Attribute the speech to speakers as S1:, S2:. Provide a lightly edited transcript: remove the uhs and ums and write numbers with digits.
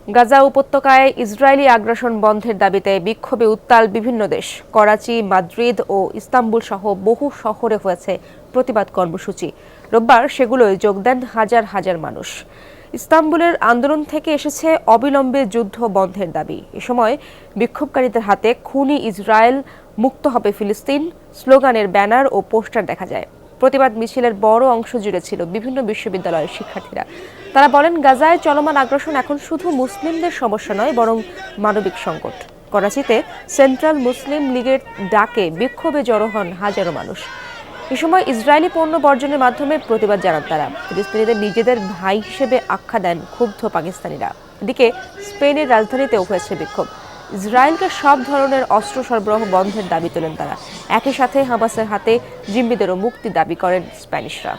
S1: গাজা উপত্যকায় ইসরায়েলি আগ্রাসন বন্ধের দাবিতে বিক্ষোভে উত্তাল বিভিন্ন দেশ। করাচি, মাদ্রিদ ও ইস্তাম্বুল সহ বহু শহরে হয়েছে প্রতিবাদ কর্মসূচি। রোববার সেগুলোয় যোগ দেন হাজার হাজার মানুষ। ইস্তাম্বুলের আন্দোলন থেকে এসেছে অবিলম্বে যুদ্ধ বন্ধের দাবি। এ সময় বিক্ষোভকারীদের হাতে খুনি ইসরায়েল, মুক্ত হবে ফিলিস্তিন স্লোগানের ব্যানার ও পোস্টার দেখা যায়। প্রতিবাদ মিছিলের বড় অংশ জুড়ে ছিল বিভিন্ন বিশ্ববিদ্যালয়ের শিক্ষার্থীরা। তারা বলেন, গাজায় চলমান আগ্রাসন এখন শুধু মুসলিমদের সমস্যা নয়, বরং মানবিক সংকট। করাচিতে সেন্ট্রাল মুসলিম লীগের ডাকে বিক্ষোভে জড়ো হন হাজারো মানুষ। এ সময় ইসরায়েলি পণ্য বর্জনের মাধ্যমে প্রতিবাদ জানান তারা। ফিলিস্তিনিদের নিজেদের ভাই হিসেবে আখ্যা দেন ক্ষুব্ধ পাকিস্তানিরা। এদিকে স্পেনের রাজধানীতেও হয়েছে বিক্ষোভ। ইসরায়েলকে সব ধরনের অস্ত্র সরবরাহ বন্ধের দাবি তোলেন তারা। একই সাথে হামাসের হাতে জিম্মিদেরও মুক্তি দাবি করেন স্প্যানিশরা।